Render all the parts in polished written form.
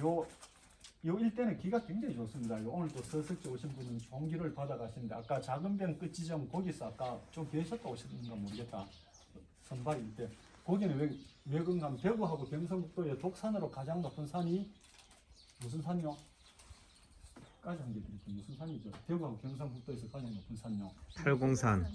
요 일대는 기가 굉장히 좋습니다. 오늘 또 서석지 오신 분은 좋은 기를 받아가시는데 아까 작은병 끝지점 거기서 아까 좀 계셨다 오셨는가 모르겠다. 선발 일대 거기는 왜 그런가 대구하고 경상북도의 독산으로 가장 높은 산이 무슨 산이요? 까지 한개 드릴게요. 무슨 산이죠? 대구하고 경상북도에서 가장 높은 산요. 팔공산.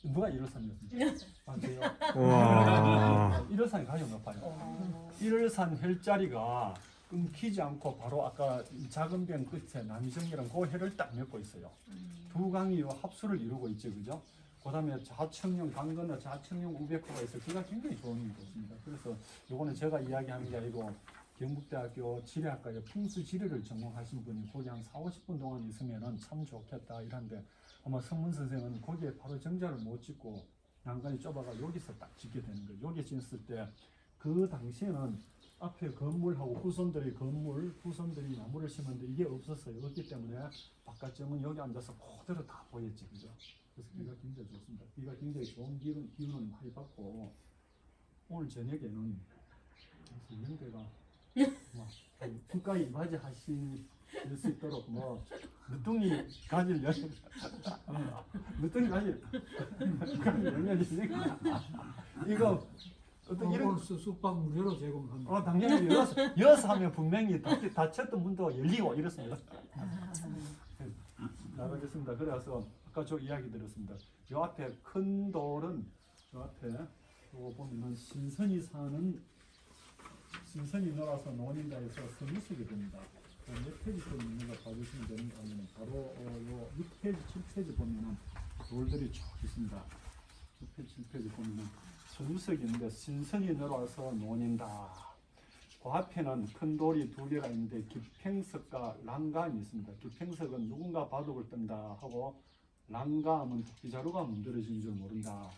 누가 1월산이었습니까? 맞아요. 와. 1월산이 가장 높아요. 1월산 혈자리가 끊기지 않고 바로 아까 작은 병 끝에 남이정이랑 그 혈을 딱 맺고 있어요. 두 강이 합수를 이루고 있죠, 그죠? 그 다음에 좌측령 강건너 좌측령 우백호가 있어 기가 굉장히 좋은 곳입니다. 그래서 요거는 제가 이야기하는 게 아니고 경북대학교 지리학과에 풍수 지리를 전공하신 분이 거기 한 40-50분 동안 있으면은 참 좋겠다 이런데 아마 성문 선생은 거기에 바로 정자를 못 짓고 난간이 좁아가 여기서 딱 짓게 되는 거예요. 여기 짓을 때 그 당시에는 앞에 건물하고 후손들이 나무를 심었는데 이게 없었어요. 없기 때문에 바깥쪽은 여기 앉아서 그대로 다 보였지, 그죠? 그래서 비가 굉장히 좋습니다. 비가 굉장히 좋은 기운을 많이 받고 오늘 저녁에는 연대가 국가에 맞이하실 수 있도록 뭐 늦둥이 가질 늦둥이 가질 영역이 있으니까 이거 어떤 이런 숙박 무료로 제공합니다. 당연히 여섯 하면 분명히 닫혔던 문도 열리고 이렇습니다. 나가겠습니다. 그래서 아까 저 이야기 들었습니다. 요 앞에 큰 돌은 요 앞에 요거 보면은 신선이 놀아서 논인가에서 서미석이 됩니다. 몇 페이지쯤 있는 거 봐주시면 되는가 하면 바로 요 6페이지, 7페이지 보면은 돌들이 쭉 있습니다. 6페이지, 7페이지 보면은 서미석이 있는데 신선이 놀아서 논인다. 그 앞에는 큰 돌이 두 개가 있는데 기팽석과 랑가함이 있습니다. 기팽석은 누군가 바둑을 뜬다 하고 랑가함은 도끼자루가 문드러진 줄 모른다.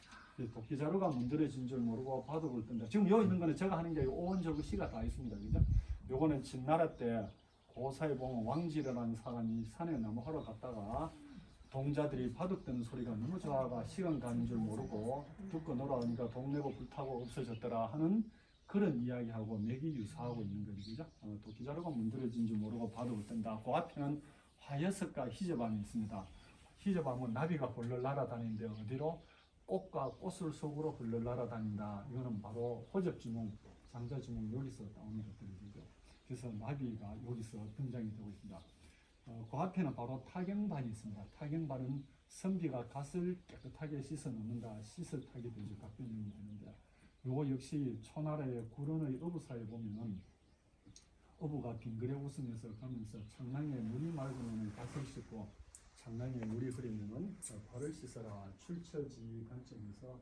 도끼자루가 문드러진 줄 모르고 바둑을 뜬다. 지금 여기 있는 거는 제가 하는 게 오원절구 시가 다 있습니다. 그죠? 요거는 진나라 때 고사에 보면 왕지라는 사람이 산에 나무하러 갔다가 동자들이 바둑 뜨는 소리가 너무 좋아가 시간 가는 줄 모르고 듣고 놀아오니까 동네고 불타고 없어졌더라 하는 그런 이야기하고 맥이 유사하고 있는 거죠. 그죠? 도끼자루가 문드러진 줄 모르고 바둑을 뜬다. 그 앞에는 화여석과 희저밤이 있습니다. 희저밤은 나비가 홀를 날아다니는데 어디로? 꽃과 꽃을 속으로 홀를 날아다닌다. 이거는 바로 호접지문, 장자지문 여기서 나오는 것들이죠. 그래서 나비가 여기서 등장이 되고 있습니다. 그 앞에는 바로 타경반이 있습니다. 타경반은 선비가 갓을 깨끗하게 씻어 놓는다. 씻을 타기 되죠. 각변형이 되는데 요거 역시 초나라의 구론의 어부사에 보면은 어부가 빙그레 웃으면서 가면서 창낭에 물이 맑은 오는 갓을 씻고 창낭에 물이 흐르면은 발을 씻어라. 출처지 관점에서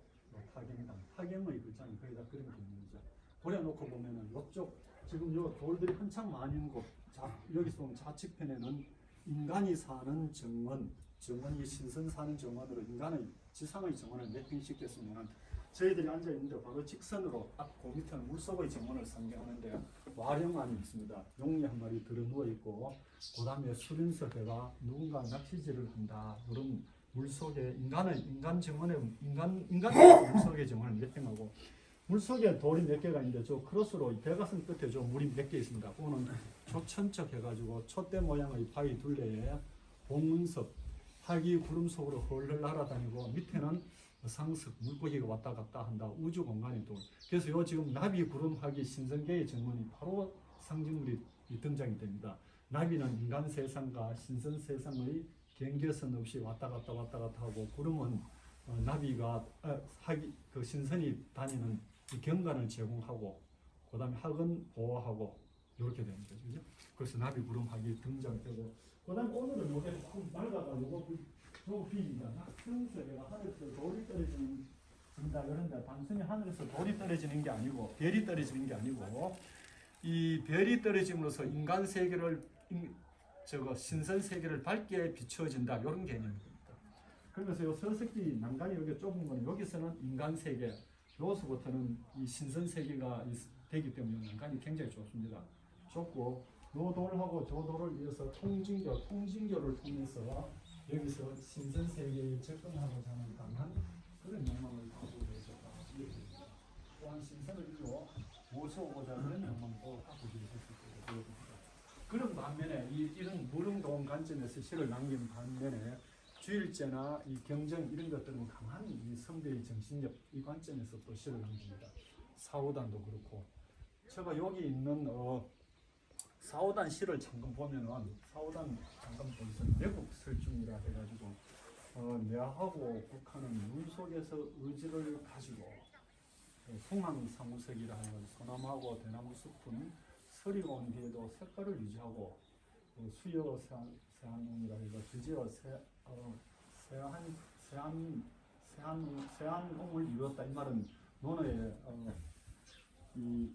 타경의 글자는 거의 다 그런 게 있는 거죠. 그래놓고 보면은 이쪽 지금 요 돌들이 한창 많이 있는 곳 여기서 보면 좌측편에는 인간이 사는 정원이 신선 사는 정원으로 인간의 지상의 정원을 매핑시켰으면 저희들이 앉아 있는데 바로 직선으로 그 밑에는 물속의 정원을 상징하는데 와령안이 있습니다. 용이 한 마리 들어 누워 있고 그 다음에 수륜서 배가 누군가 낚시질을 한다. 그런 물속에 인간 정원의 물속의 정원을 매핑하고 물속에 돌이 몇 개가 있는데 저 크로스로 대가선 끝에 저 물이 몇 개 있습니다. 그거는 초천적 해가지고 촛대 모양의 바위 둘레에 봉은석 활기 구름 속으로 헐헐 날아다니고 밑에는 상석 물고기가 왔다 갔다 한다. 우주 공간의 돌. 그래서 요 지금 나비 구름 활기 신선계의 정원이 바로 상징물이 등장이 됩니다. 나비는 인간 세상과 신선 세상의 경계선 없이 왔다 갔다 하고 구름은 나비가 그 신선이 다니는 경관을 제공하고 그 다음에 학은 보호하고 이렇게 되는 거죠. 그죠? 그래서 나비 구름학이 등장되고 그 다음에 오늘은 요게 조금 맑아가 요거 비입니다. 낙천석에가 하늘에서 돌이 떨어진다 그런데 단순히 하늘에서 돌이 떨어지는 게 아니고 별이 떨어지는 게 아니고 이 별이 떨어짐으로써 인간 세계를 신선 세계를 밝게 비추어진다 이런 개념입니다. 그래서 요 서석기 난간이 이렇게 좁은 거는 여기서는 인간 세계 여기서부터는 이 신선 세계가 되기 때문에 난간이 굉장히 좁습니다. 좁고 요 돌하고 저 돌을 이어서 통진교를 통해서 여기서 신선 세계에 접근하고자 하는 강한 그런 욕망을 가지고 계셨다. 또한 신선을 이루어 모셔오고자 하는 욕망도 갖고 계셨을 거예요. 반면에 이런 무릉도원 관점에서 시를 남긴 반면에 주일제나 이 경전 이런 것들은 강한 이 선배의 정신력 이 관점에서 또 시를 남깁니다. 사오단도 그렇고 제가 여기 있는 사오단 시를 잠깐 보면은 사오단 잠깐 보시면 내국 설중이라 해가지고 내하고 북한은 물 속에서 의지를 가지고 송항상우석이라 하는 소나무하고 대나무 숲은 서리가 온 뒤에도 색깔을 유지하고 수여 세한농이라 해서 드디어 세한농을 이루었다. 이 말은 논어에 이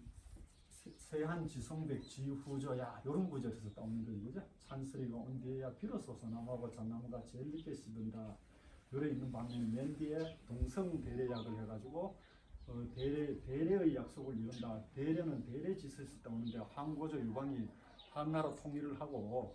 세한 지성백 지후저야 이런 구절에서 따오는 거죠. 그죠? 찬스리가 온 뒤에야 비로소 소나무하고 잣나무가 제일 늦게 시든다. 요래 있는 반면에 맨 뒤에 동성대례약을 해가지고 대례의 약속을 이룬다. 대례는 대례짓을 따오는데 황고조 유방이 한나라 통일을 하고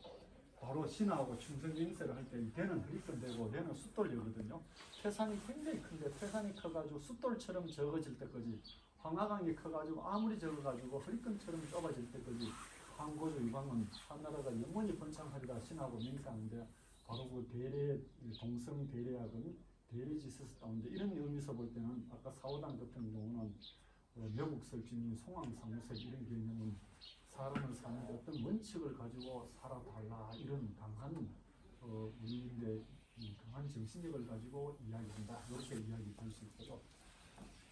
바로 신하하고 충성 맹세를 할 때 대는 허리끈대고 대는 숫돌이거든요. 태산이 굉장히 큰데 태산이 커가지고 숫돌처럼 적어질 때까지 황하강이 커가지고 아무리 적어가지고 허리끈처럼 좁아질 때까지 황고조 유방은 한나라가 영원히 번창하리라 신하고 맹세하는데 바로 그 대례 동성 대례학은 대례짓에서 따오는데 이런 의미에서 볼 때는 아까 사오단 같은 경우는 매국설중이 송황상우석 이런 개념은 사람을 사는데 어떤 원칙을 가지고 살아달라 이런 강한 우리인데 강한 정신력을 가지고 이야기한다 이렇게 이야기 될 수 있고요.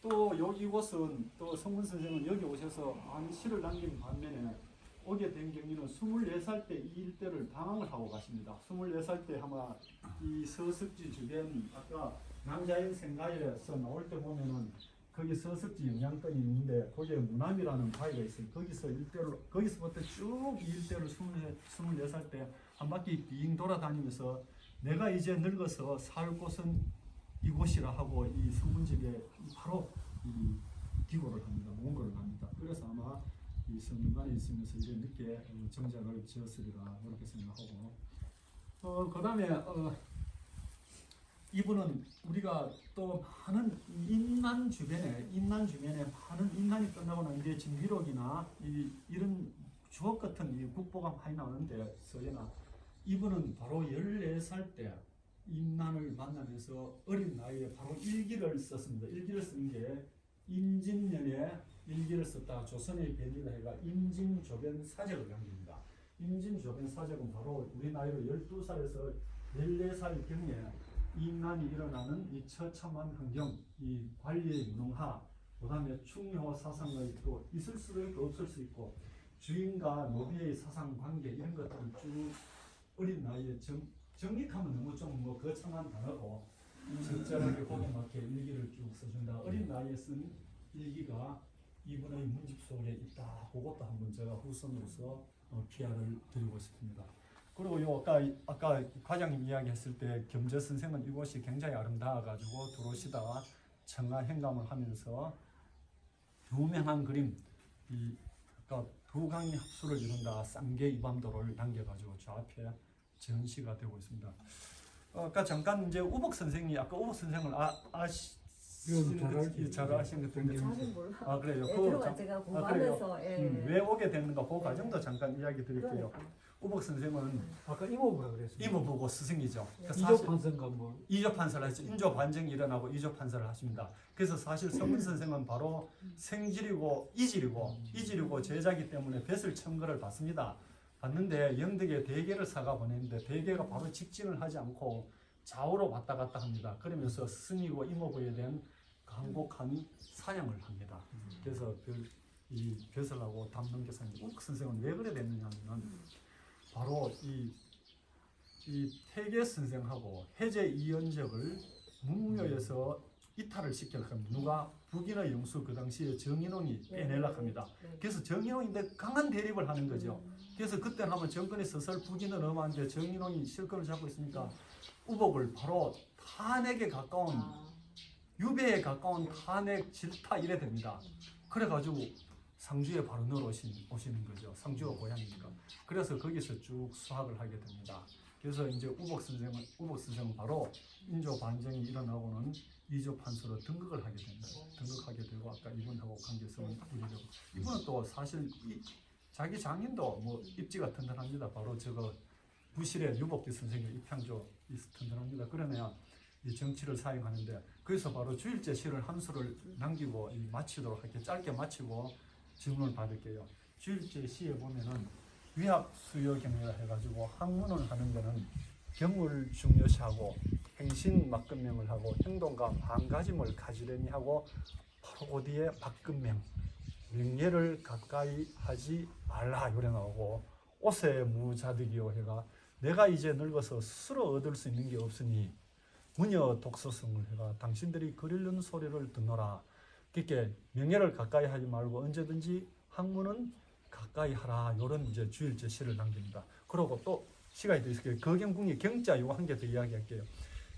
또 이곳은 또 성문 선생은 여기 오셔서 한 시를 남긴 반면에 오게 된 경위는 24살 때 이 일대를 방황을 하고 가십니다. 24살 때 아마 이 서석지 주변 아까 남자인 생가에서 나올 때 보면은 거기 서석지 영양권이 있는데 거기에 무남이라는 바위가 있어요. 거기서부터 쭉 이 일대를 24살 때 한 바퀴 빙 돌아다니면서 내가 이제 늙어서 살 곳은 이곳이라 하고 이 성문집에 바로 이 기고를 합니다. 몽고를 합니다. 그래서 아마 이 성문관에 있으면서 이제 늦게 정작을 지었으리라 그렇게 생각하고 그 다음에 이분은 우리가 또 많은 인난 주변에 많은 인난이 끝나고 난 뒤에 진비록이나 이런 주옥 같은 이 국보가 많이 나오는데 서예나 이분은 바로 14살 때 인난을 만나면서 어린 나이에 바로 일기를 썼습니다. 일기를 쓴 게 임진년에 일기를 썼다. 조선의 변이라 해가 임진조변 사적을 남깁니다. 임진조변 사적은 바로 우리 나이로 12살에서 14살 경에 인난이 일어나는 이 처참한 환경, 이 관리의 무능하, 그 다음에 충효 사상의 또 있을 수도 있고 없을 수 있고 주인과 노비의 사상 관계 이런 것들을 쭉 어린 나이에 정립하면 너무 좀 거창한 단어고 적절하게 보게 맞게 일기를 쭉 써준다. 어린 나이에 쓴 일기가 이분의 문집 속에 있다. 그것도 한번 제가 후손으로서 피아를 드리고 싶습니다. 그리고 요 아까 과장님 이야기했을 때 겸재 선생은 이곳이 굉장히 아름다워가지고 들어오시다가 청아 행감을 하면서 유명한 그림 이 아까 두 강이 합수를 이룬다 쌍계 이밤도를 남겨가지고 저 앞에 전시가 되고 있습니다. 아까 잠깐 이제 우복 선생이 아까 우복 선생을 잘 아신 것 같은데 잘은 몰라. 아 그래요. 들어가 제가 공부하면서 왜 오게 됐는가 그 과정도 잠깐 이야기 드릴게요. 우복 선생은 아까 이모부라 그랬어요. 이모보고 스승이죠. 이조 판서인가 뭐. 이조 판서를 하죠. 인조 반정이 일어나고 이조 판서를 하십니다. 그래서 사실 성문 선생은 바로 생질이고 이질이고 제자기 때문에 뱃을 청거를 받습니다. 받는데 영덕에 대계를 사가 보냈는데 대계가 바로 직진을 하지 않고 좌우로 왔다 갔다 합니다. 그러면서 스승이고 이모부에 대한 간곡한 사냥을 합니다. 그래서 이 벼슬하고 담론교사님 우복 선생은 왜 그래 됐느냐면 바로 이 태계 선생하고 해제 이연적을 문묘에서 이탈을 시키려고 누가 북인의 영수 그 당시에 정인홍이 빼내려고 합니다. 그래서 정인홍인데 강한 대립을 하는 거죠. 그래서 그때는 한번 정권이 서설 북인을 넘어왔는데 정인홍이 실권을 잡고 있으니까 우복을 바로 탄핵에 가까운 유배에 가까운 탄핵 질타 이래 됩니다. 그래가지고 상주에 바로 오시는 거죠. 상주가 고향이니까. 그래서 거기서 쭉 수학을 하게 됩니다. 그래서 이제 우복 선생은 바로 인조 반정이 일어나고는 이조 판서로 등극을 하게 됩니다. 등극하게 되고 아까 이분하고 관계성은 이루려고. 이분은 또 사실 자기 장인도 뭐 입지가 튼튼합니다. 바로 저거 부실의 유복기 선생의 입향조 튼튼합니다. 그러면 이 정치를 사용하는데 그래서 바로 주일제 시를 한 수를 남기고 마치도록 할게요. 짧게 마치고 질문을 받을게요. 주일제 시에 보면은 위합 수요 경례라 해가지고 학문을 하는 데는 경을 중요시하고 행신 막근명을 하고 행동과 마음가짐을 가지려니 하고 바로 그 뒤에 막근명 명예를 가까이 하지 말라 요래 나오고 옷에 무자득이요 해가 내가 이제 늙어서 스스로 얻을 수 있는 게 없으니 무녀 독서성을 해가 당신들이 그리는 소리를 듣노라. 그렇게 명예를 가까이 하지 말고 언제든지 학문은 가까이 하라. 이런 이제 주일제 시를 남깁니다. 그리고 또 시가 있어요. 거경궁이 경자 요거 한 개 더 이야기할게요.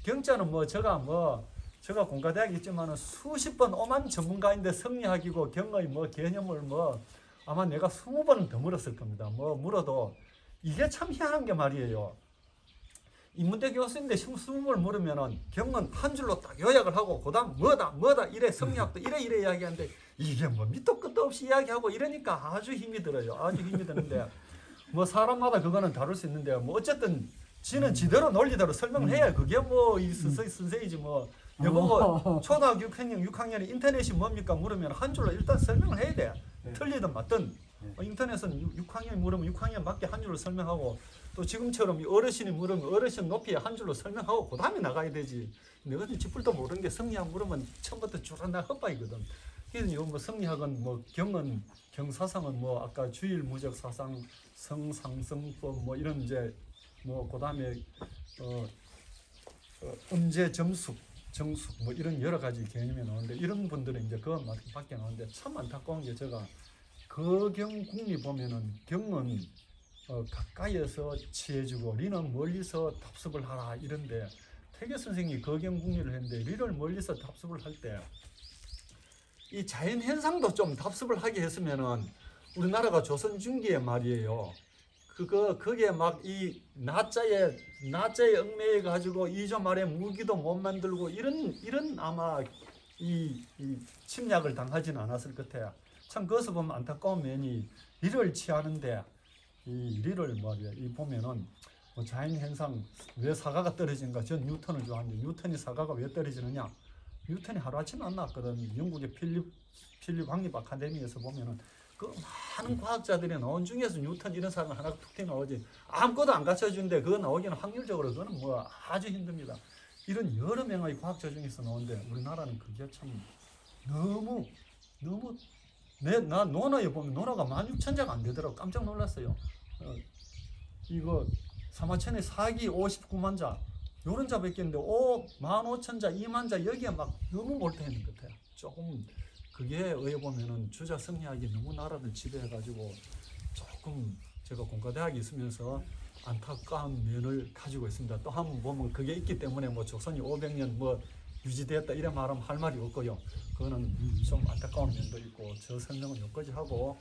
경자는 제가 공과대학에 있지만은 수십 번 오만 전문가인데 성리학이고 경의 개념을 아마 내가 20번은 더 물었을 겁니다. 물어도 이게 참 희한한 게 말이에요. 인문대 교수인데 20번 물으면은 경은 한 줄로 딱 요약을 하고 그다음 뭐다 이래 성리학도 이래 이야기하는데 이게 밑도 끝도 없이 이야기하고 이러니까 아주 힘이 들어요. 아주 힘이 드는데 사람마다 그거는 다룰 수 있는데 어쨌든 지는 지대로 논리대로 설명을 해야 그게 이 선생이지 여보고 초등학교 6학년에 인터넷이 뭡니까 물으면 한 줄로 일단 설명을 해야 돼. 네. 틀리든 맞든 인터넷은 6학년 물으면 6학년 맞게 한 줄로 설명하고 또 지금처럼 어르신이 물으면 어르신 높이에 한 줄로 설명하고 그 다음에 나가야 되지. 내가 지풀도 모르는 게 성리학 물으면 처음부터 쭉 헛바이거든. 그래서 성리학은 경은 경사상은 아까 주일 무적 사상 성상성법 이런 이제 그 다음에 음제 점숙 정숙 이런 여러 가지 개념이 나오는데 이런 분들은 이제 그것 밖에 나오는데 참 안타까운 게 제가 거경궁리 보면은 경은 가까이에서 취해주고 리는 멀리서 답습을 하라 이런데 태계 선생님이 거경궁리를 했는데 리를 멀리서 답습을 할 때 이 자연 현상도 좀 답습을 하게 했으면은 우리나라가 조선 중기에 말이에요. 거기에 이 나자에 얽매여 가지고 이조 말에 무기도 못 만들고 이런 아마 이 침략을 당하지는 않았을 것 같아요. 참 그것을 보면 안타까운 면이 리를 취하는데 이 리를 이 보면은 자연 현상 왜 사과가 떨어진가? 전 뉴턴을 좋아하는데 뉴턴이 사과가 왜 떨어지느냐? 뉴턴이 하루아침에 안 나왔거든. 영국의 필립 왕립 아카데미에서 보면은 그 많은 과학자들이 나온 중에서 뉴턴 이런 사람 하나 툭 튀어나오지 아무것도 안 갖춰주는데 그거 나오기는 확률적으로 그거는 아주 힘듭니다. 이런 여러 명의 과학자 중에서 나오는데 우리나라는 그게 참 너무 나 논어에 보면 논어가 16,000자가 안 되더라고. 깜짝 놀랐어요. 이거 사마천에 사기 59만 자 요런 자밖에 없는데 15,000자 2만 자 여기에 너무 몰두했는 것 같아요. 조금 그게 의해 보면은 주자 성리학이 너무 나라를 지배해가지고 조금 제가 공과대학에 있으면서 안타까운 면을 가지고 있습니다. 또 한번 보면 그게 있기 때문에 조선이 500년 유지되었다 이런 말하면 할 말이 없고요. 그거는 좀 안타까운 면도 있고 저 설명은 여기까지 하고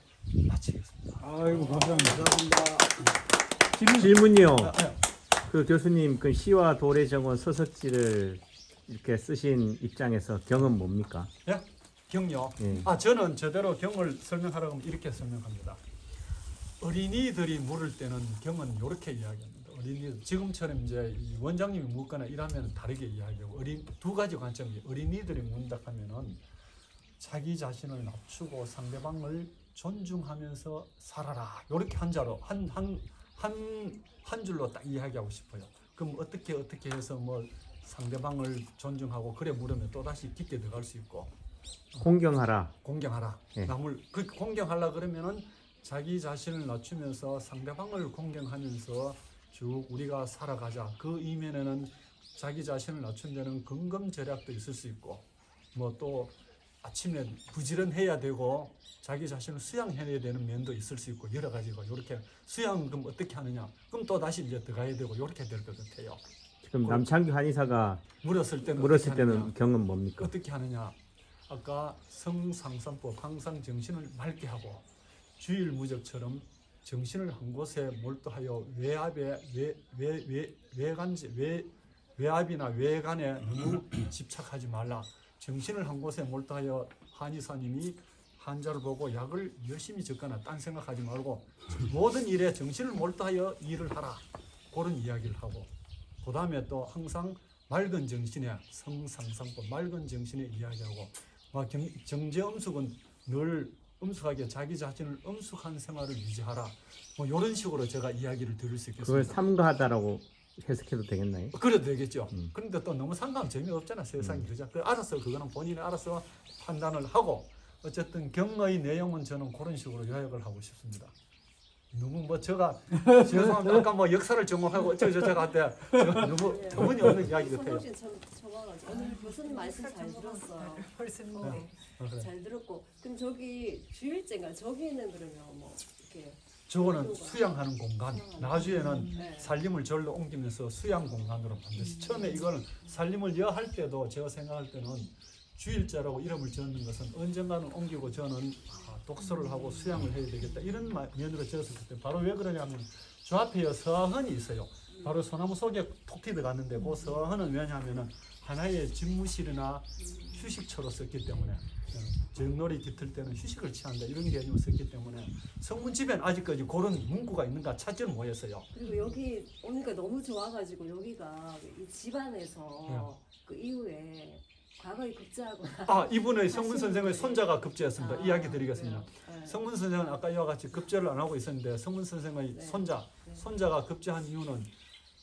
마치겠습니다. 아이고 감사합니다. 질문이요. 그 교수님 그 시와 도래 정원 서석지를 이렇게 쓰신 입장에서 경은 뭡니까? 예? 경요? 예. 저는 저대로 경을 설명하라고 하면 이렇게 설명합니다. 어린이들이 물을 때는 경은 이렇게 이야기합니다. 어린이들 지금처럼 이제 원장님이 묻거나 이러면 다르게 이야기하고 두 가지 관점이 어린이들이 문다 하면은 자기 자신을 낮추고 상대방을 존중하면서 살아라 이렇게 한자로 한 줄로 딱 이야기하고 싶어요. 그럼 어떻게 해서 상대방을 존중하고 그래 물으면 또 다시 깊게 들어갈 수 있고. 공경하라. 예. 남을 공경하려 그러면은 자기 자신을 낮추면서 상대방을 공경하면서 쭉 우리가 살아가자. 그 이면에는 자기 자신을 낮춘 데는 근검절약도 있을 수 있고 또 아침에 부지런해야 되고 자기 자신을 수양해야 되는 면도 있을 수 있고 여러 가지고 이렇게 수양 그럼 어떻게 하느냐? 그럼 또 다시 이제 들어가야 되고 이렇게 될 것 같아요. 지금 남창규 한의사가 물었을 때는 경은 뭡니까? 어떻게 하느냐? 아까 성상선법 항상 정신을 맑게 하고 주일무적처럼 정신을 한 곳에 몰두하여 외압이나 외관에 너무 집착하지 말라. 정신을 한 곳에 몰두하여 한의사님이 환자를 보고 약을 열심히 적거나 딴 생각하지 말고 모든 일에 정신을 몰두하여 일을 하라. 그런 이야기를 하고 그 다음에 또 항상 맑은 정신에 성상상법 맑은 정신에 이야기하고 정제음숙은 늘 음숙하게 자기 자신을 음숙한 생활을 유지하라. 뭐 이런 식으로 제가 이야기를 드릴 수 그걸 있겠습니다. 삼가하다라고 해석해도 되겠나요? 그래도 되겠죠. 그런데 또 너무 상가하면 재미없잖아 세상이. 그죠? 알아서 그거는 본인이 알아서 판단을 하고 어쨌든 경의 내용은 저는 그런 식으로 요약을 하고 싶습니다. 너무 뭐 제가 죄송합니다. 아까 뭐 역사를 전공하고 어쩌고저쩌고 할때 너무 터무니없는 이야기 같아요. 성동신 참 좋아가지고 오늘 무슨 말씀 잘 들었어요. 그래. 잘 들었고 그럼 저기 주일제가 저기는 그러면 뭐 이렇게 저거는 수양하는 공간. 나중에는 네. 살림을 절로 옮기면서 수양 공간으로 만들었어요. 처음에 이거는 살림을 여할 때도 제가 생각할 때는 주일자라고 이름을 지었는 것은 언젠가는 옮기고 저는 독서를 하고 수양을 해야 되겠다 이런 면으로 지었을 때 바로 왜 그러냐면 저 앞에 서헌이 있어요. 바로 소나무 속에 톡 들어갔는데 그 서헌은 왜냐하면 하나의 집무실이나 휴식처로 썼기 때문에 정놀이 깃들 때는 휴식을 취한다 이런 개념을 썼기 때문에 성문집에는 아직까지 그런 문구가 있는가 찾지는 못했어요. 그리고 여기 오니까 너무 좋아가지고 여기가 이 집안에서 그 이후에 과거에 급제하거나 이분의 성문 선생의 손자가 급제였습니다. 이야기 드리겠습니다. 그래요? 네. 성문 선생은 아까 이와 같이 급제를 안 하고 있었는데 성문 선생의 네. 손자가 급제한 이유는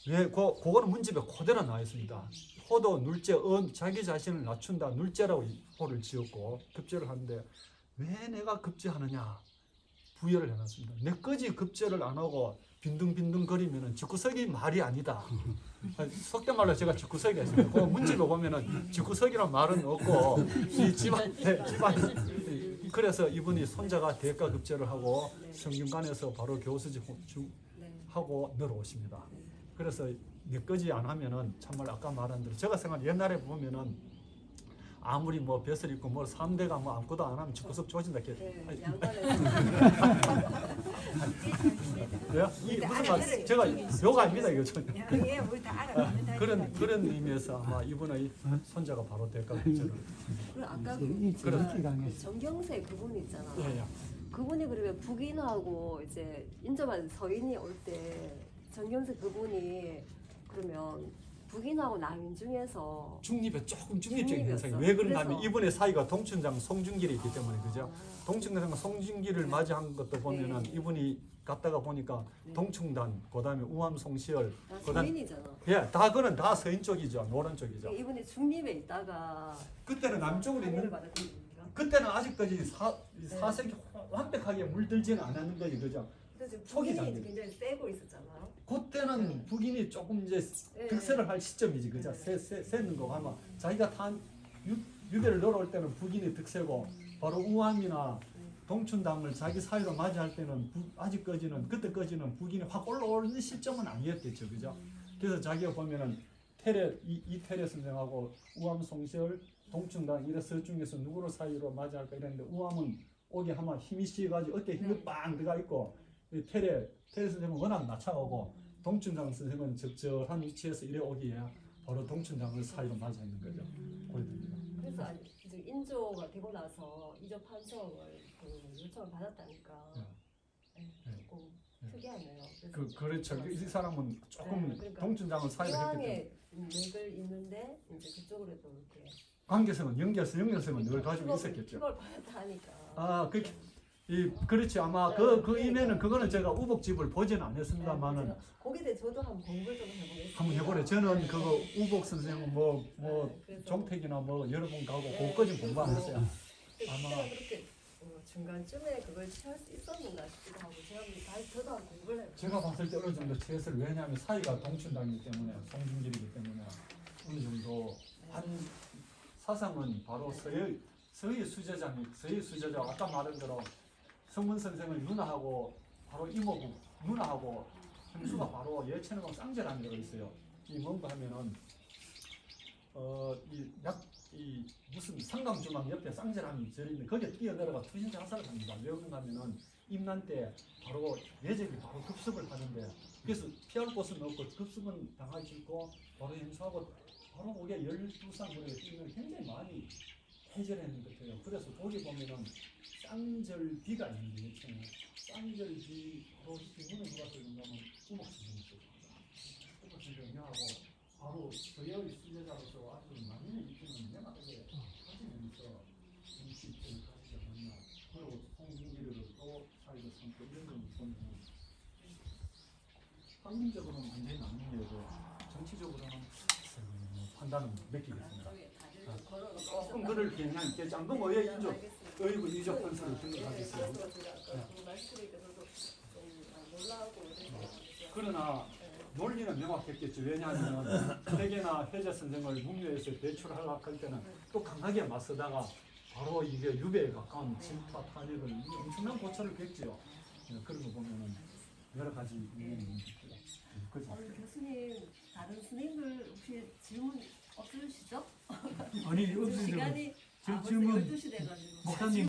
왜 그거는 문집에 그대로 나와 있습니다. 호도 눌제 자기 자신을 낮춘다 눌제라고 호를 지었고 급제를 하는데 왜 내가 급제하느냐 부여를 해놨습니다. 내꺼지 급제를 안 하고 빈둥빈둥 거리면은 집구석이 말이 아니다. 속된 말로 제가 집구석이 했습니다. 그 문집에 보면은 집구석이란 말은 없고 이 집안 그래서 이분이 손자가 대가 급제를 하고 성균관에서 바로 교수직 하고 내려오십니다. 그래서 내꺼지 안 하면은 참말 아까 말한 대로 제가 생각 옛날에 보면은 아무리 뭐 벼슬 있고 뭐 3대가 뭐 아무것도 안 하면 집구석 조진다 이렇게. 네, 양반에서 왜요? 이 무슨 말? 제가 욕 아닙니다 이거 전. 예, 우리 다 알아갑니다. 그런 의미에서 아마 이분의 손자가 바로 대가 급제를. 그리고 아까 그래. 정경세 그분 있잖아. 예. 그분이 그러면 북인하고 이제 인접한 서인이 올 때 정경세 그분이 그러면 북인하고 남인 중에서 중립에 조금 중립적인 중립이었어. 현상이 왜 그런가 하면 그래서- 이분의 사이가 동춘장 송중길이 있기 때문에 그죠? 동춘장 송중길을 맞이한 것도 보면은 네. 이분이 갔다가 보니까 네. 동충단 그다음에 우암 송시열 다 그다음 서인이잖아. 예, 다 그는 다 서인 쪽이죠. 노란 쪽이죠. 이분이 중립에 있다가 그때는 남쪽으로 한해를 있는 받았던 겁니까? 그때는 아직까지 사색이 완벽하게 물들지는 않았는 거지 그죠? 근데 지금 초기 북인이 단계. 굉장히 세고 있었잖아요. 그때는 북인이 조금 이제 네. 득세를 할 시점이지 그죠? 세는 거 아마 자기가 유대를 넘어올 때는 북인이 득세고 바로 우암이나 동춘당을 자기 사이로 맞이할 때는 아직까지는 그때까지는 북인이 확 올라오는 시점은 아니었겠죠 그죠? 그래서 자기가 보면은 이 테레 선생하고 우암 송시열 동춘당 이래서 중에서 누구를 사이로 맞이할까 이랬는데 우암은 오게 하면 힘이 씨가지고 어깨 힘이 빵 들어가 있고 이 테레 선생은 워낙 낮아오고 동춘당 선생은 적절한 위치에서 이래 오기에 바로 동춘당을 사이로 맞이하는 거죠. 그렇습니다. 그래서 이제 인조가 되고 나서 이조 판정을 그 요청을 받았다니까 조금 특이하네요. 그렇죠. 이 사람은 조금 네, 그러니까 동춘당을 사이로 했기 때문에 이왕에 맥을 있는데 이제 그쪽으로도 이렇게 관계성은 연결성은 늘 가지고 있었겠죠. 그걸 받았다 하니까. 그렇게 그렇지 아마 그 이내는 그거는 제가 우복집을 보지는 않았습니다만은 거기에 대해 저도 한번 공부를 좀 해보겠습니다. 한번 해보래. 저는 그거 우복 선생은 뭐 그래서 종택이나 뭐 여러 번 가고 그거까지 공부 안 했어요. 아마 아마 그렇게 중간쯤에 그걸 취할 수 있었는가 싶기도 하고 제가 다시 저도 한번 공부를 해요. 제가 봤을 때 어느 정도 취했을 왜냐하면 사이가 동춘당이기 때문에 송중길이기 때문에 어느 정도 한 사상은 바로 서희 수제자 아까 말한 대로 성문 선생을 누나하고 바로 이모부 누나하고 형수가 바로 예체능하고 쌍제라는 데가 있어요. 이 뭔가 하면은 이 무슨 상강중앙 옆에 쌍제라는 절이 있는데 거기에 뛰어내려가 투신 장사를 합니다. 왜 그런가 하면은 임난 때 바로 예적이 바로 급습을 하는데 그래서 피할 곳은 없고 급습은 당하지 않고 바로 행사하고 바로 거기에 12살 무렵에 뛰면 굉장히 많이 해결하는 것 같아요. 그래서 거기 보면은 쌍절비가 있는데 쌍절비 바로 뒷문에 누가 들어가면 우목신경이 우목신경하고 바로 저혈 수제자로서 아주 많은 입히는 명확하게 가지면서 정치를 가지지 않았나. 그리고 통일을 또 사회적 성격 이런 걸 보면 환경적으로는 완전히 나누려고 정치적으로는 판단은 맡기겠습니다. 조금 그럴 그냥 이렇게 잠금 의회 인적 의구 이적 판사를 생각하겠어요. 그러나 논리는 명확했겠죠. 왜냐하면 회계나 회계 선생을 국내에서 배출하려고 할 때는 또 강하게 맞서다가 바로 이게 유배에 가까운 침투와 탄핵을 엄청난 고초를 겪죠. 그런 거 보면은 여러 가지 이유는 있죠. 그죠? 교수님 다른 선생님들 혹시 질문 없으시죠? 아니 없으시죠. 시간이 지금 벌써 질문 12시 돼가지고 목사님